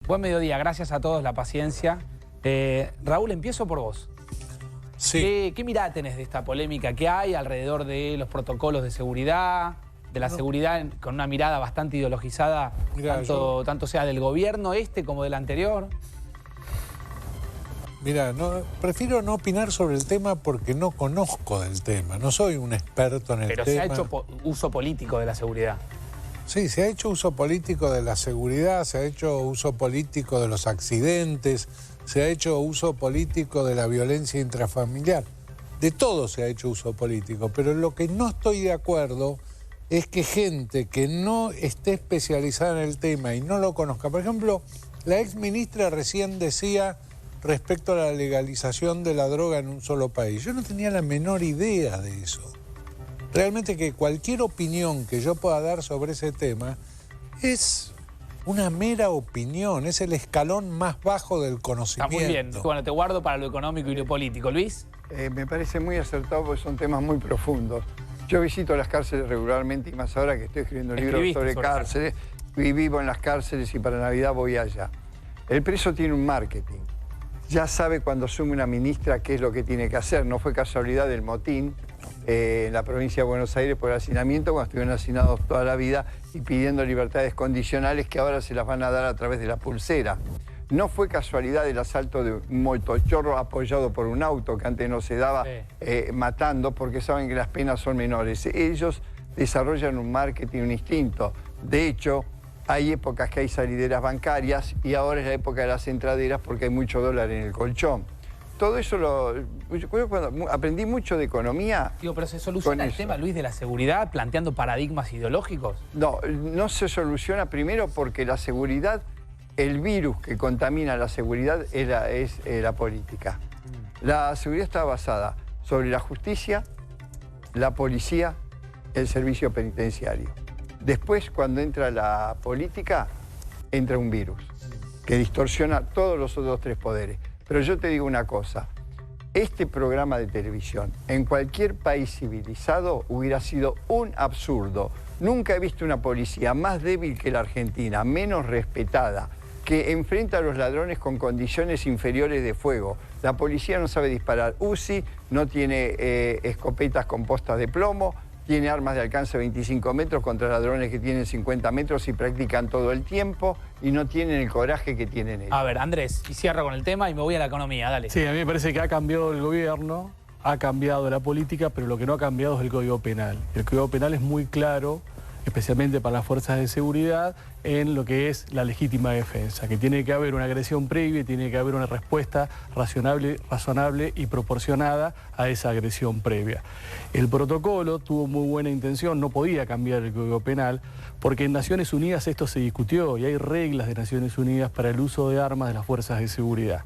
Buen mediodía, gracias a todos la paciencia. Raúl, empiezo por vos. Sí. ¿Qué mirada tenés de esta polémica que hay alrededor de los protocolos de seguridad, de la seguridad con una mirada bastante ideologizada, tanto sea del gobierno como del anterior? Mira, prefiero no opinar sobre el tema porque no conozco del tema, no soy un experto en el tema. Pero se ha hecho uso político de la seguridad. Sí, se ha hecho uso político de la seguridad, se ha hecho uso político de los accidentes, se ha hecho uso político de la violencia intrafamiliar. De todo se ha hecho uso político, pero lo que no estoy de acuerdo es que gente que no esté especializada en el tema y no lo conozca. Por ejemplo, la exministra recién decía respecto a la legalización de la droga en un solo país. Yo no tenía la menor idea de eso. Realmente que cualquier opinión que yo pueda dar sobre ese tema es una mera opinión, es el escalón más bajo del conocimiento. Está muy bien. Bueno, te guardo para lo económico y lo político. ¿Luis? Me parece muy acertado porque son temas muy profundos. Yo visito las cárceles regularmente y más ahora que estoy escribiendo un libro sobre cárceles y vivo en las cárceles y para Navidad voy allá. El preso tiene un marketing. Ya sabe cuando asume una ministra qué es lo que tiene que hacer. No fue casualidad del motín en la provincia de Buenos Aires por el hacinamiento, cuando estuvieron hacinados toda la vida y pidiendo libertades condicionales que ahora se las van a dar a través de la pulsera. No fue casualidad el asalto de un motochorro apoyado por un auto que antes no se daba matando porque saben que las penas son menores. Ellos desarrollan un marketing, un instinto. De hecho, hay épocas que hay salideras bancarias y ahora es la época de las entraderas porque hay mucho dólar en el colchón. Todo eso cuando aprendí mucho de economía. Digo, pero ¿se soluciona el tema, Luis, de la seguridad planteando paradigmas ideológicos? No, no se soluciona primero porque la seguridad, el virus que contamina la seguridad es la política. La seguridad está basada sobre la justicia, la policía, el servicio penitenciario. Después, cuando entra la política, entra un virus que distorsiona todos los otros tres poderes. Pero yo te digo una cosa, este programa de televisión en cualquier país civilizado hubiera sido un absurdo. Nunca he visto una policía más débil que la Argentina, menos respetada, que enfrenta a los ladrones con condiciones inferiores de fuego. La policía no sabe disparar UCI, no tiene escopetas con postas de plomo, tiene armas de alcance de 25 metros contra ladrones que tienen 50 metros y practican todo el tiempo y no tienen el coraje que tienen ellos. A ver, Andrés, y cierro con el tema y me voy a la economía, dale. Sí, a mí me parece que ha cambiado el gobierno, ha cambiado la política, pero lo que no ha cambiado es el Código Penal. El Código Penal es muy claro, especialmente para las fuerzas de seguridad, en lo que es la legítima defensa, que tiene que haber una agresión previa y tiene que haber una respuesta razonable y proporcionada a esa agresión previa. El protocolo tuvo muy buena intención, no podía cambiar el Código Penal, porque en Naciones Unidas esto se discutió y hay reglas de Naciones Unidas para el uso de armas de las fuerzas de seguridad.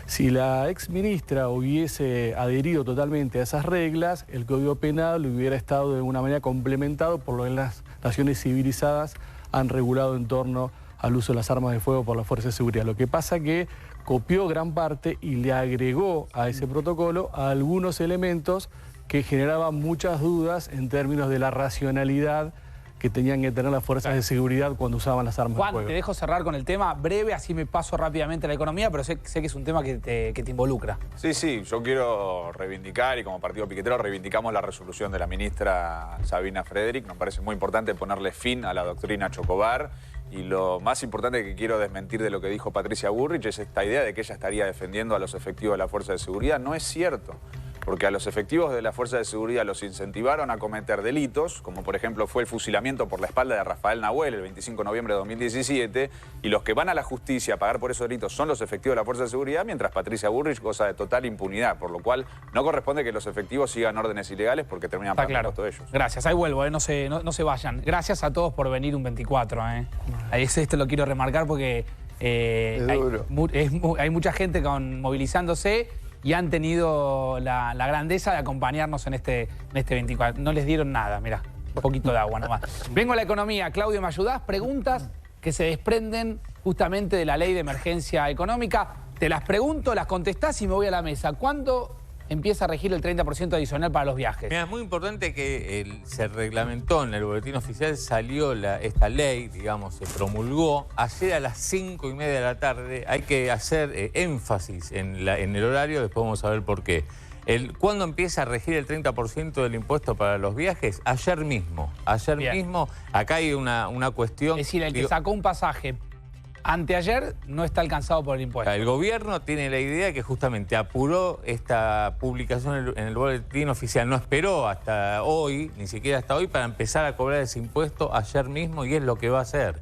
Si la exministra hubiese adherido totalmente a esas reglas, el Código Penal hubiera estado de una manera complementado por lo que las naciones civilizadas han regulado en torno al uso de las armas de fuego por las fuerzas de seguridad. Lo que pasa que copió gran parte y le agregó a ese protocolo a algunos elementos que generaban muchas dudas en términos de la racionalidad que tenían que tener las fuerzas de seguridad cuando usaban las armas de fuego. Juan, te dejo cerrar con el tema breve, así me paso rápidamente a la economía, pero sé que es un tema que te involucra. Sí, yo quiero reivindicar, y como partido piquetero reivindicamos la resolución de la ministra Sabina Frederick. Nos parece muy importante ponerle fin a la doctrina Chocobar. Y lo más importante que quiero desmentir de lo que dijo Patricia Bullrich es esta idea de que ella estaría defendiendo a los efectivos de la Fuerza de Seguridad. No es cierto. Porque a los efectivos de la Fuerza de Seguridad los incentivaron a cometer delitos, como por ejemplo fue el fusilamiento por la espalda de Rafael Nahuel el 25 de noviembre de 2017, y los que van a la justicia a pagar por esos delitos son los efectivos de la Fuerza de Seguridad, mientras Patricia Bullrich goza de total impunidad, por lo cual no corresponde que los efectivos sigan órdenes ilegales porque terminan pagando todo ellos. Gracias, ahí vuelvo, no se vayan. Gracias a todos por venir un 24. Esto lo quiero remarcar porque hay mucha gente movilizándose y han tenido la grandeza de acompañarnos en este 24. No les dieron nada, mirá, un poquito de agua nomás. Vengo a la economía. Claudio, ¿me ayudás? Preguntas que se desprenden justamente de la ley de emergencia económica. Te las pregunto, las contestás y me voy a la mesa. ¿Cuándo empieza a regir el 30% adicional para los viajes. Mira, es muy importante que se reglamentó en el boletín oficial, salió esta ley, digamos, se promulgó. Ayer a las 5:30 de la tarde hay que hacer énfasis en el horario, después vamos a ver por qué. ¿Cuándo empieza a regir el 30% del impuesto para los viajes? Ayer mismo. Ayer mismo, acá hay una cuestión... Es decir, el que sacó un pasaje anteayer no está alcanzado por el impuesto. El gobierno tiene la idea que justamente apuró esta publicación en el boletín oficial. No esperó hasta hoy, ni siquiera hasta hoy, para empezar a cobrar ese impuesto ayer mismo, y es lo que va a hacer.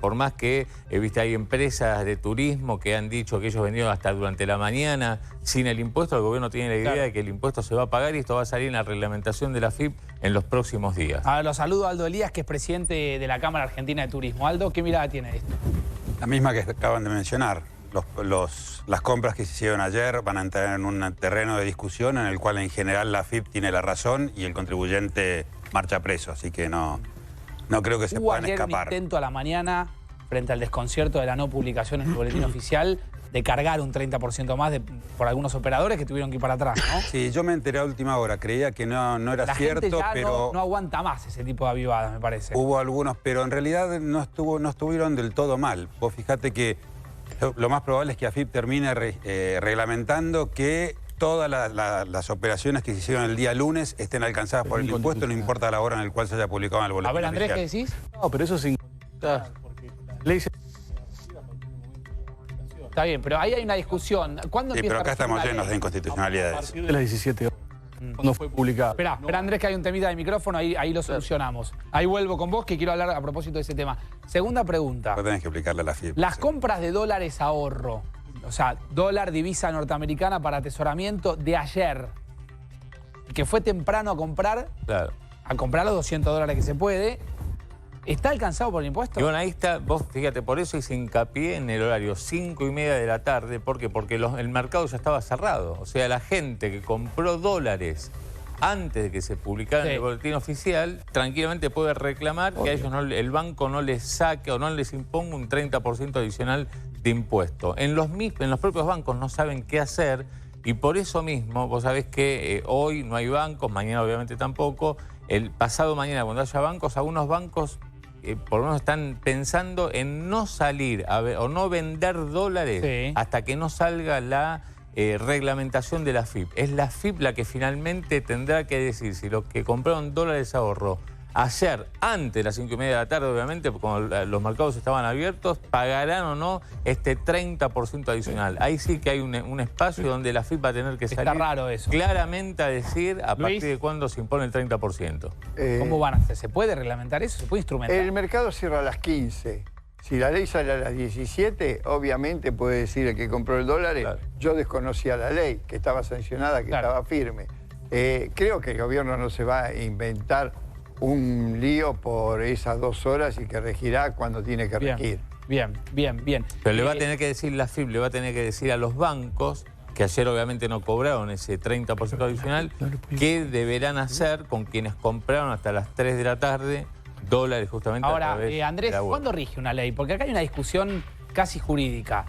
Por más que, viste, hay empresas de turismo que han dicho que ellos vendieron hasta durante la mañana sin el impuesto, el gobierno tiene la idea de que el impuesto se va a pagar y esto va a salir en la reglamentación de la AFIP en los próximos días. A ver, lo saludo a Aldo Elías, que es presidente de la Cámara Argentina de Turismo. Aldo, ¿qué mirada tiene esto? La misma que acaban de mencionar. Las compras que se hicieron ayer van a entrar en un terreno de discusión en el cual en general la AFIP tiene la razón y el contribuyente marcha preso, así que no creo que se puedan escapar. Un intento a la mañana, frente al desconcierto de la no publicación en el boletín oficial, de cargar un 30% más por algunos operadores que tuvieron que ir para atrás, ¿no? Sí, yo me enteré a última hora, creía que no era cierto, gente ya pero... no aguanta más ese tipo de avivadas, me parece. Hubo algunos, pero en realidad no estuvieron del todo mal. Vos fijate que lo más probable es que AFIP termine reglamentando que todas las operaciones que se hicieron el día lunes estén alcanzadas por el impuesto, no importa la hora en la cual se haya publicado en el boletín oficial. A ver, Andrés, ¿qué decís? No, pero eso es inconstitucional, porque la ley se... Está bien, pero ahí hay una discusión. ¿Cuándo Sí, empieza pero acá a regir estamos la llenos ley? de A inconstitucionalidades. partir de las 17 horas, cuando fue publicado. Espera, Andrés, que hay un temita de micrófono, ahí lo solucionamos. Ahí vuelvo con vos, que quiero hablar a propósito de ese tema. Segunda pregunta. Vos tenés que aplicarle a la AFIP. Las sí. compras de dólares ahorro, o sea, dólar, divisa norteamericana para atesoramiento de ayer, que fue temprano a comprar los $200 que se puede, ¿está alcanzado por el impuesto? Y bueno, ahí está, vos fíjate, por eso hice hincapié en el horario 5:30 de la tarde. ¿Por qué? Porque el mercado ya estaba cerrado. O sea, la gente que compró dólares antes de que se publicara en el boletín oficial, tranquilamente puede reclamar que a ellos el banco no les saque o no les imponga un 30% adicional de impuesto. En los propios bancos no saben qué hacer, y por eso mismo, vos sabés que hoy no hay bancos, mañana obviamente tampoco. El pasado mañana, cuando haya bancos, algunos bancos por lo menos están pensando en no salir o no vender dólares hasta que no salga la reglamentación de la AFIP. Es la AFIP la que finalmente tendrá que decir si los que compraron dólares ahorro ayer, antes de las 5:30 de la tarde, obviamente, cuando los mercados estaban abiertos, pagarán o no este 30% adicional. Ahí sí que hay un espacio donde la AFIP va a tener que salir raro eso. claramente a decir a partir de cuándo se impone el 30%. ¿Cómo van a hacer? ¿Se puede reglamentar eso? ¿Se puede instrumentar? El mercado cierra a las 15. Si la ley sale a las 17, obviamente puede decir el que compró el dólar, yo desconocía la ley, que estaba sancionada, que estaba firme. Creo que el gobierno no se va a inventar un lío por esas 2 horas y que regirá cuando tiene que regir. Bien. Pero le va a tener que decir la AFIP, le va a tener que decir a los bancos, que ayer obviamente no cobraron ese 30% adicional, qué deberán hacer con quienes compraron hasta las 3 de la tarde dólares justamente. Ahora, a través de Andrés, la web. ¿cuándo rige una ley? Porque acá hay una discusión casi jurídica.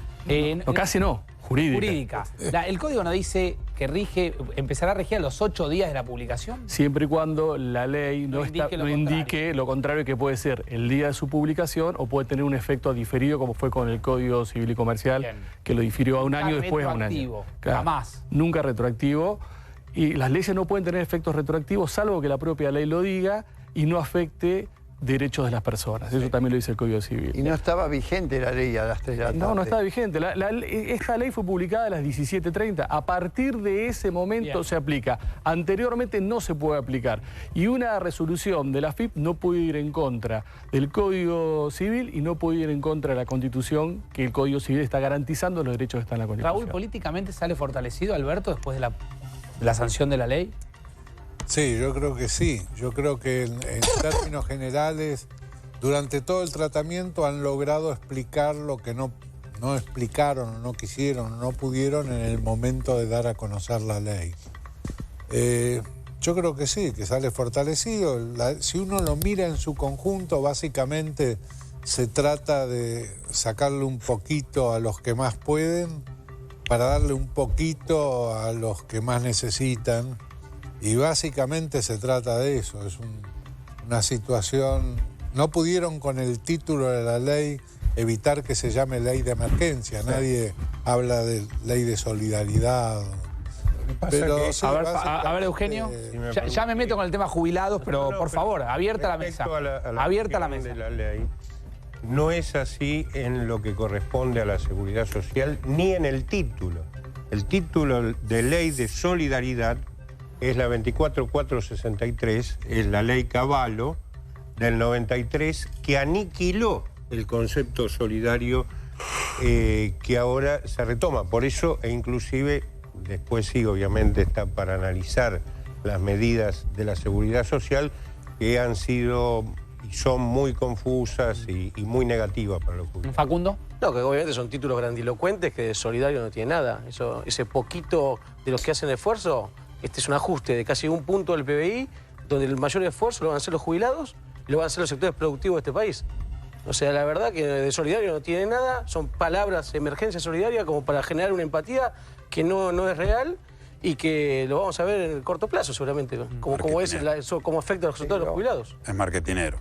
Casi no, jurídica. El código no dice que empezará a regir a los 8 días de la publicación. Siempre y cuando la ley no indique lo contrario, que puede ser el día de su publicación o puede tener un efecto diferido, como fue con el Código Civil y Comercial, que lo difirió a un año, después a un año. Jamás. Nunca retroactivo. Y las leyes no pueden tener efectos retroactivos, salvo que la propia ley lo diga y no afecte derechos de las personas. Eso también lo dice el Código Civil. Y no estaba vigente la ley a las 3 de la tarde. No estaba vigente. Esta ley fue publicada a las 17:30. A partir de ese momento se aplica. Anteriormente no se puede aplicar. Y una resolución de la AFIP no puede ir en contra del Código Civil y no puede ir en contra de la Constitución, que el Código Civil está garantizando los derechos que están en la Constitución. Raúl, ¿políticamente sale fortalecido Alberto después de la sanción de la ley? Sí, yo creo que sí. Yo creo que en términos generales, durante todo el tratamiento han logrado explicar lo que no explicaron, o no quisieron, o no pudieron en el momento de dar a conocer la ley. Yo creo que sí, que sale fortalecido. Si uno lo mira en su conjunto, básicamente se trata de sacarle un poquito a los que más pueden para darle un poquito a los que más necesitan. Y básicamente se trata de eso, es una situación... No pudieron con el título de la ley evitar que se llame ley de emergencia, nadie habla de ley de solidaridad. Pero, sí, a ver, Eugenio, ya me meto con el tema jubilados, pero por favor, abierta la mesa. Abierta la mesa. De la ley, no es así en lo que corresponde a la seguridad social ni en el título. El título de ley de solidaridad es la 24463, es la ley Cavallo del 93, que aniquiló el concepto solidario que ahora se retoma. Por eso, e inclusive, después sí, obviamente, está para analizar las medidas de la seguridad social que han sido y son muy confusas y muy negativas para los jubilados. ¿Facundo? No, que obviamente son títulos grandilocuentes que de solidario no tiene nada. Ese poquito de los que hacen esfuerzo, este es un ajuste de casi un punto del PBI, donde el mayor esfuerzo lo van a hacer los jubilados y lo van a hacer los sectores productivos de este país. O sea, la verdad que de solidario no tiene nada, son palabras emergencia solidaria como para generar una empatía que no es real y que lo vamos a ver en el corto plazo seguramente, como afecta a los sectores de los jubilados. Es marketinero.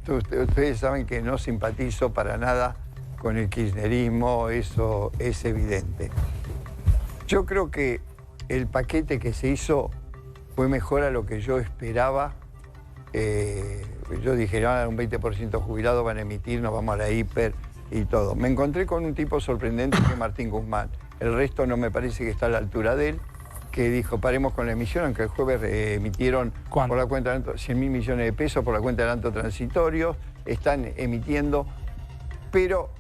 Ustedes saben que no simpatizo para nada con el kirchnerismo, eso es evidente. Yo creo que el paquete que se hizo fue mejor a lo que yo esperaba. Yo dije, van a dar un 20% jubilado, van a emitir, nos vamos a la hiper y todo. Me encontré con un tipo sorprendente que es Martín Guzmán. El resto no me parece que está a la altura de él, que dijo, paremos con la emisión, aunque el jueves emitieron por la cuenta de 100.000 millones de pesos por la cuenta de adelanto transitorio, están emitiendo, pero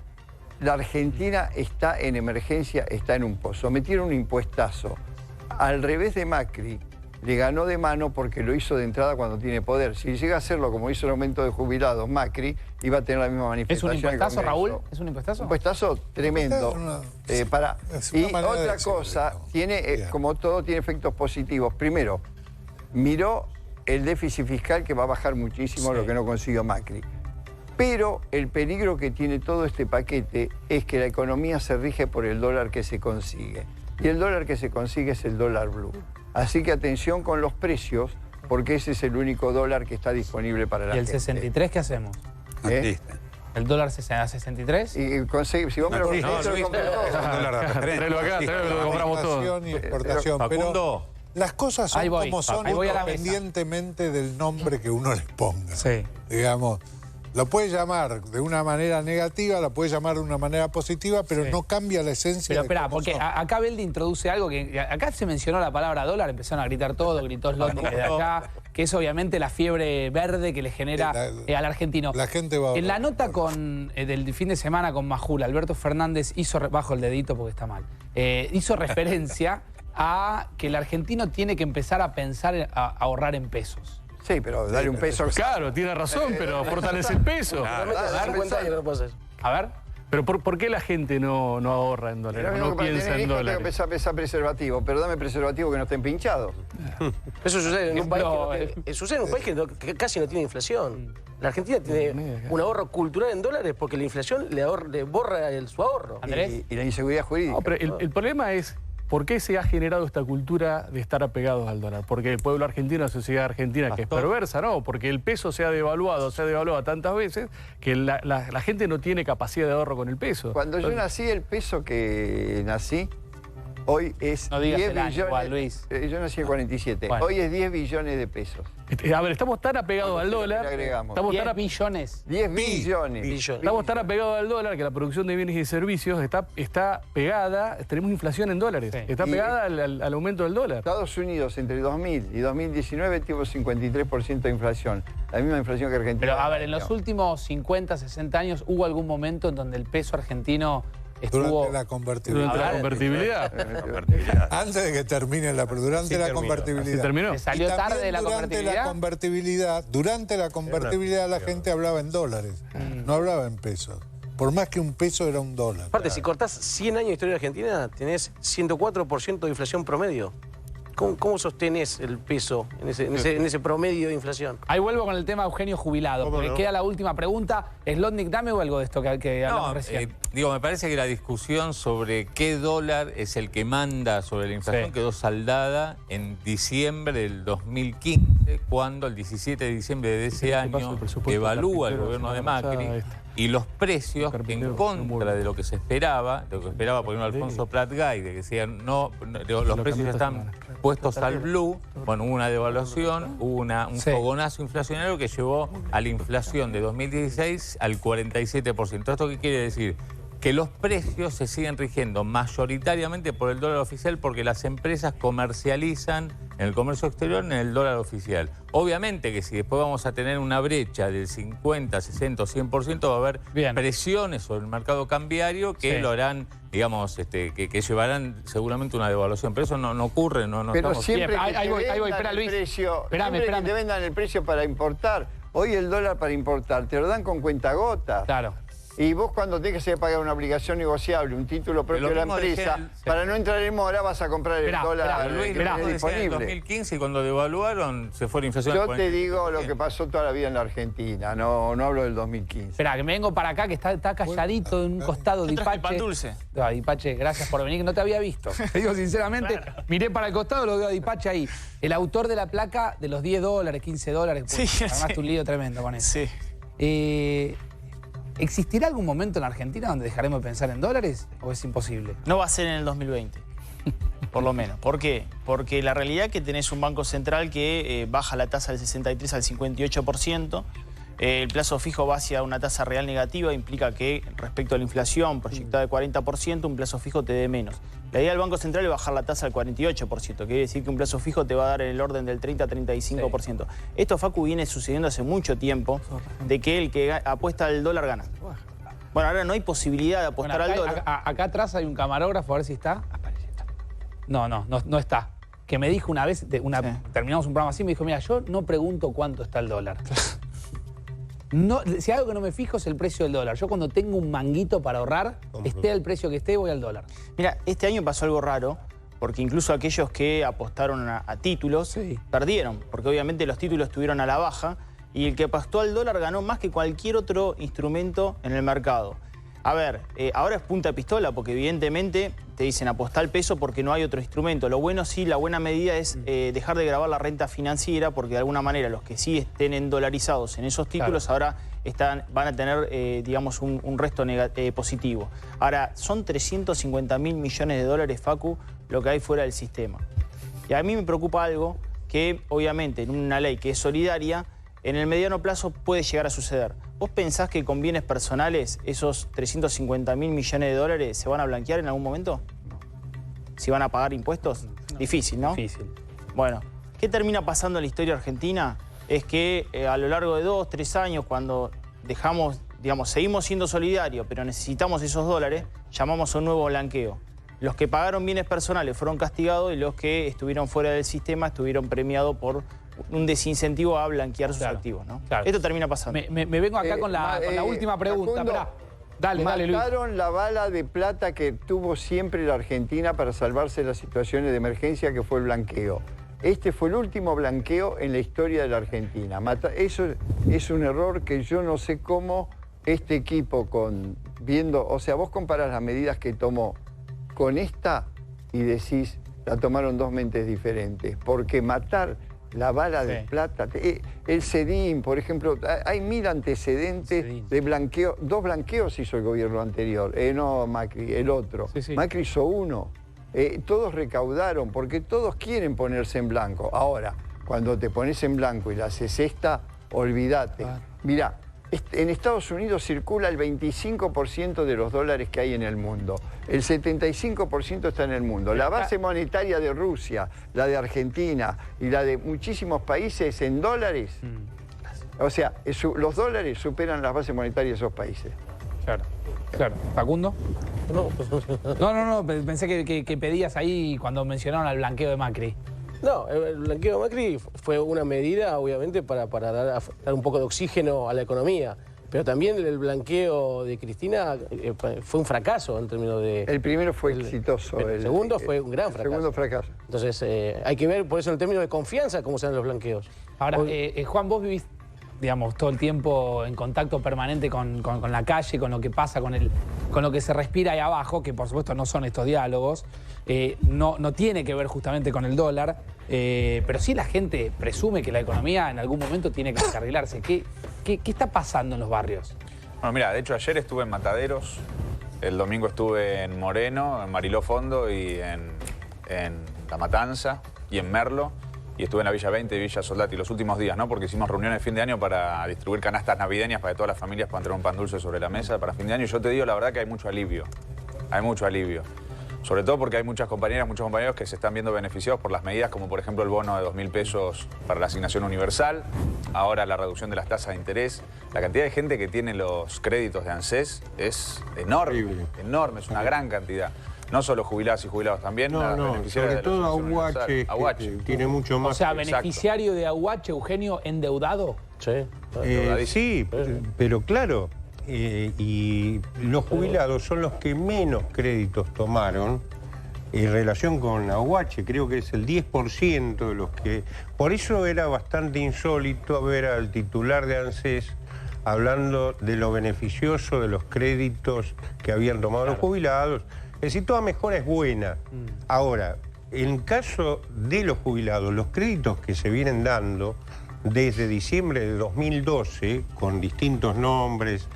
la Argentina está en emergencia, está en un pozo. Metieron un impuestazo. Al revés de Macri, le ganó de mano porque lo hizo de entrada cuando tiene poder. Si llega a hacerlo como hizo el aumento de jubilados Macri, iba a tener la misma manifestación. ¿Es un impuestazo, Raúl? ¿Es un impuestazo? Un impuestazo tremendo. Y otra cosa, tiene, como todo, tiene efectos positivos. Primero, miró el déficit fiscal que va a bajar muchísimo, lo que no consiguió Macri. Pero el peligro que tiene todo este paquete es que la economía se rige por el dólar que se consigue. Y el dólar que se consigue es el dólar blue. Así que atención con los precios, porque ese es el único dólar que está disponible para la gente. ¿Y el 63 qué hacemos? ¿El dólar a 63? Y si vos me lo conseguís, lo compré todo. Tráelo acá, lo compramos todo. Y exportación, pero las cosas son como son independientemente del nombre que uno les ponga. Sí. Digamos, lo puede llamar de una manera negativa, lo puede llamar de una manera positiva, pero no cambia la esencia. Pero espera, porque acá Beldi introduce algo que acá se mencionó la palabra dólar, empezaron a gritar todo, gritó Slotnik desde acá, que es obviamente la fiebre verde que le genera al argentino. La gente va a en la nota del fin de semana con Majul, Alberto Fernández hizo, bajo el dedito porque está mal, hizo referencia a que el argentino tiene que empezar a pensar a ahorrar en pesos. Sí, pero dale un peso. Claro, tiene razón, pero fortalece el peso. A ver. Pero ¿por qué la gente no ahorra en dólares? No piensa en dólares. Tengo que empezar preservativo, pero dame preservativo que no estén pinchados. Eso sucede en un país que casi no tiene inflación. La Argentina tiene un ahorro cultural en dólares porque la inflación le borra su ahorro. Y la inseguridad jurídica. No, pero el problema es ¿por qué se ha generado esta cultura de estar apegados al dólar? Porque el pueblo argentino, la sociedad argentina, que es perversa, ¿no? Porque el peso se ha devaluado tantas veces que la gente no tiene capacidad de ahorro con el peso. Cuando yo nací, el peso que nací, hoy es 10 billones. Luis. Yo nací en 47. Bueno. Hoy es 10 billones de pesos. A ver, estamos tan apegados al dólar. Estamos 10 billones. 10 billones. Estamos tan apegados al dólar que la producción de bienes y servicios está pegada, tenemos inflación en dólares, está pegada al aumento del dólar. Estados Unidos entre 2000 y 2019 tuvo 53% de inflación, la misma inflación que Argentina. Pero a ver, en los últimos 50, 60 años, ¿hubo algún momento en donde el peso argentino estuvo... Durante la convertibilidad. Durante la convertibilidad. Antes de que termine durante la convertibilidad. ¿Se terminó? ¿Se salió tarde de la convertibilidad? Durante la convertibilidad la gente hablaba en dólares, no hablaba en pesos. Por más que un peso era un dólar. Aparte, si cortás 100 años de historia de Argentina, tenés 104% de inflación promedio. ¿Cómo sostenés el peso en ese promedio de inflación? Ahí vuelvo con el tema Eugenio jubilado, porque queda la última pregunta. Slotnick, dame algo de esto que hablamos recién. Me parece que la discusión sobre qué dólar es el que manda sobre la inflación quedó saldada en diciembre del 2015, cuando el 17 de diciembre de ese año evalúa el gobierno de Macri y los precios en contra de lo que se esperaba, por ejemplo, Alfonso Prat-Gay, de que decían los precios están puestos al blue. Bueno, hubo una devaluación, hubo un fogonazo inflacionario que llevó a la inflación de 2016 al 47%. ¿Esto qué quiere decir? Que los precios se siguen rigiendo mayoritariamente por el dólar oficial porque las empresas comercializan en el comercio exterior en el dólar oficial. Obviamente que si después vamos a tener una brecha del 50, 60 o 100%, va a haber presiones sobre el mercado cambiario que lo harán, digamos, que llevarán seguramente una devaluación. Pero eso no ocurre, no Pero estamos... siempre ahí voy, espera, Luis. Siempre que te vendan el precio para importar. Hoy el dólar para importar te lo dan con cuentagotas. Claro. Y vos cuando tenés que pagar una obligación negociable, un título propio de la empresa, para no entrar en mora vas a comprar el dólar disponible. En 2015 cuando devaluaron se fue la inflación. Yo te digo lo que pasó toda la vida en la Argentina, no hablo del 2015. Espera, que me vengo para acá, que está calladito en un costado Dipache. Pan dulce. Dipache, gracias por venir, que no te había visto. Te digo sinceramente, miré para el costado, lo veo a Dipache ahí. El autor de la placa de los $10, $15, Sí, armaste un lío tremendo con eso. Sí. ¿Existirá algún momento en la Argentina donde dejaremos de pensar en dólares o es imposible? No va a ser en el 2020, por lo menos. ¿Por qué? Porque la realidad es que tenés un Banco Central que baja la tasa del 63 al 58%. El plazo fijo va hacia una tasa real negativa, implica que respecto a la inflación proyectada de 40%, un plazo fijo te dé menos. La idea del Banco Central es bajar la tasa al 48%, quiere decir que un plazo fijo te va a dar en el orden del 30 a 35%. Esto, Facu, viene sucediendo hace mucho tiempo, de que el que apuesta al dólar gana. Bueno, ahora no hay posibilidad de apostar al dólar. Acá atrás hay un camarógrafo, a ver si está. No está. Que me dijo una vez, terminamos un programa así, me dijo, mira, yo no pregunto cuánto está el dólar. No, si algo que no me fijo es el precio del dólar. Yo cuando tengo un manguito para ahorrar, esté al precio que esté, voy al dólar. Mira, este año pasó algo raro, porque incluso aquellos que apostaron a títulos perdieron, porque obviamente los títulos estuvieron a la baja y el que apostó al dólar ganó más que cualquier otro instrumento en el mercado. A ver, ahora es punta de pistola, porque evidentemente te dicen apostar al peso porque no hay otro instrumento. Lo bueno sí, la buena medida es dejar de grabar la renta financiera, porque de alguna manera los que sí estén dolarizados en esos títulos ahora van a tener, digamos, un resto positivo. Ahora, son 350.000 millones de dólares, Facu, lo que hay fuera del sistema. Y a mí me preocupa algo que, obviamente, en una ley que es solidaria, en el mediano plazo puede llegar a suceder. ¿Vos pensás que con bienes personales esos 350.000 millones de dólares se van a blanquear en algún momento? ¿Si van a pagar impuestos? Difícil, ¿no? Difícil. Bueno, ¿qué termina pasando en la historia argentina? Es que a lo largo de 2, 3 años, cuando dejamos, digamos, seguimos siendo solidarios, pero necesitamos esos dólares, llamamos a un nuevo blanqueo. Los que pagaron bienes personales fueron castigados y los que estuvieron fuera del sistema estuvieron premiados por un desincentivo a blanquear sus activos, ¿no? Esto termina pasando. Me vengo acá con la última pregunta. Facundo, Dale, Luis. Mataron la bala de plata que tuvo siempre la Argentina para salvarse de las situaciones de emergencia, que fue el blanqueo. Este fue el último blanqueo en la historia de la Argentina. Eso es un error que yo no sé cómo este equipo o sea, vos comparás las medidas que tomó con esta y decís, la tomaron dos mentes diferentes, porque matar la bala de plata, el CEDIM, por ejemplo, hay 1000 antecedentes de blanqueo. 2 blanqueos hizo el gobierno anterior, no Macri, el otro. Macri hizo 1. Todos recaudaron, porque todos quieren ponerse en blanco. Ahora, cuando te pones en blanco y la haces esta, olvídate. Mirá, en Estados Unidos circula el 25% de los dólares que hay en el mundo. El 75% está en el mundo. La base monetaria de Rusia, la de Argentina y la de muchísimos países en dólares. O sea, los dólares superan las bases monetarias de esos países. Claro. ¿Facundo? No, pensé que pedías ahí cuando mencionaron al blanqueo de Macri. No, el blanqueo de Macri fue una medida, obviamente, para dar un poco de oxígeno a la economía. Pero también el blanqueo de Cristina fue un fracaso en términos de... El primero fue exitoso. El segundo fue un gran fracaso. El segundo fracaso. Entonces, hay que ver por eso en términos de confianza cómo se dan los blanqueos. Ahora, Juan, vos vivís, digamos, todo el tiempo en contacto permanente con la calle, con lo que pasa, con lo que se respira ahí abajo, que por supuesto no son estos diálogos, no tiene que ver justamente con el dólar, pero sí la gente presume que la economía en algún momento tiene que descarrilarse. ¿Qué está pasando en los barrios? Bueno, mira, de hecho ayer estuve en Mataderos, el domingo estuve en Moreno, en Mariló Fondo y en La Matanza y en Merlo. Y estuve en la Villa 20 y Villa Soldati los últimos días, ¿no? Porque hicimos reuniones de fin de año para distribuir canastas navideñas para que todas las familias puedan tener un pan dulce sobre la mesa para fin de año. Y yo te digo la verdad que hay mucho alivio. Hay mucho alivio. Sobre todo porque hay muchas compañeras, muchos compañeros que se están viendo beneficiados por las medidas como por ejemplo el bono de 2.000 pesos para la asignación universal, ahora la reducción de las tasas de interés. La cantidad de gente que tiene los créditos de ANSES es enorme, enorme, es una gran cantidad. No solo jubilados y jubilados también. Sobre todo Aguache, que tiene mucho más. O sea, beneficiario de Aguache, Eugenio, endeudado. Sí, sí, pero claro, y los jubilados son los que menos créditos tomaron en relación con Aguache. Creo que es el 10% de los que... Por eso era bastante insólito ver al titular de ANSES hablando de lo beneficioso de los créditos que habían tomado los jubilados. Es decir, toda mejora es buena. Ahora, en caso de los jubilados, los créditos que se vienen dando desde diciembre de 2012, con distintos nombres,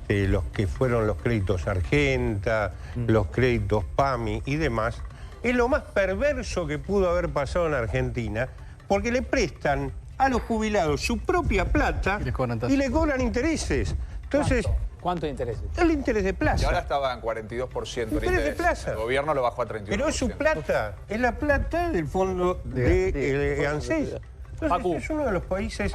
los que fueron los créditos Argenta, los créditos PAMI y demás, es lo más perverso que pudo haber pasado en Argentina, porque le prestan a los jubilados su propia plata y le cobran intereses. Entonces... ¿Cuánto de interés? El interés de plaza. Y ahora estaba en 42% el interés de plaza. El gobierno lo bajó a 31%. Pero es su plata, es la plata del fondo de ANSES. Entonces, es uno de los países...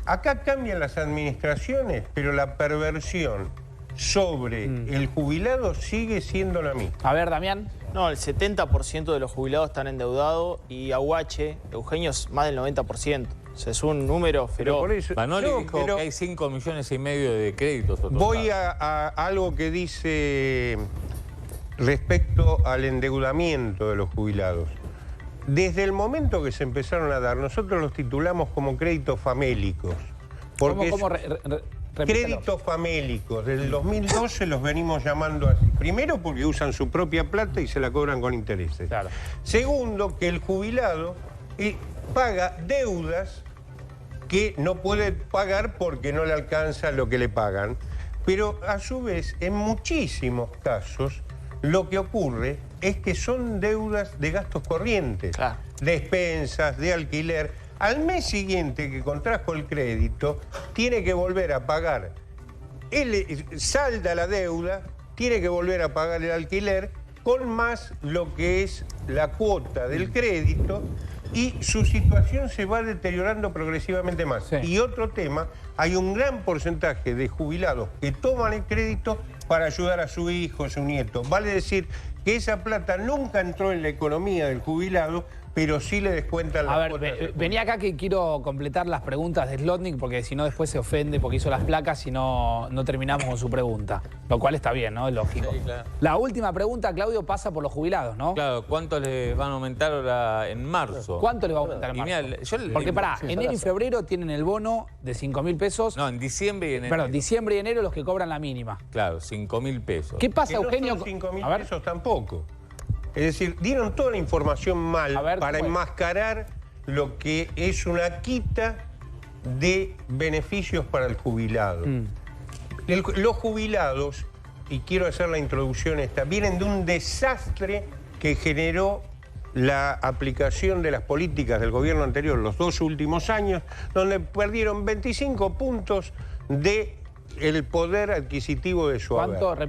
Acá cambian las administraciones, pero la perversión sobre el jubilado sigue siendo la misma. A ver, Damián. No, el 70% de los jubilados están endeudados y Aguache, Eugenio, es más del 90%. O sea, es un número feroz. Manoli dijo que hay 5,5 millones de créditos otorgados. Voy a algo que dice respecto al endeudamiento de los jubilados. Desde el momento que se empezaron a dar, nosotros los titulamos como créditos famélicos. Porque créditos famélicos, desde el 2012 los venimos llamando así. Primero porque usan su propia plata y se la cobran con intereses. Claro. Segundo, que el jubilado paga deudas que no puede pagar porque no le alcanza lo que le pagan. Pero a su vez, en muchísimos casos, lo que ocurre es que son deudas de gastos corrientes, de expensas, de alquiler. Al mes siguiente que contrajo el crédito, tiene que volver a pagar. Él salda la deuda, tiene que volver a pagar el alquiler, con más lo que es la cuota del crédito, y su situación se va deteriorando progresivamente más. Sí. Y otro tema, hay un gran porcentaje de jubilados que toman el crédito para ayudar a su hijo, a su nieto. Vale decir que esa plata nunca entró en la economía del jubilado, pero sí le descuentan las cuotas. Vení acá que quiero completar las preguntas de Zlotnik, porque si no después se ofende porque hizo las placas y no terminamos con su pregunta. Lo cual está bien, ¿no? Es lógico. Sí, claro. La última pregunta, Claudio, pasa por los jubilados, ¿no? Claro, ¿cuánto les van a aumentar ahora en marzo? ¿Cuánto les va a aumentar en marzo? Porque pará, enero y febrero tienen el bono de 5.000 pesos. No, en diciembre y enero. Perdón, diciembre y enero los que cobran la mínima. Claro, 5.000 pesos. ¿Qué pasa, Eugenio? No son 5.000 pesos tampoco. Es decir, dieron toda la información mal para enmascarar lo que es una quita de beneficios para el jubilado. Los jubilados, y quiero hacer la introducción esta, vienen de un desastre que generó la aplicación de las políticas del gobierno anterior los 2 últimos años, donde perdieron 25 puntos del poder adquisitivo de su haber. ¿Cuánto? Repite.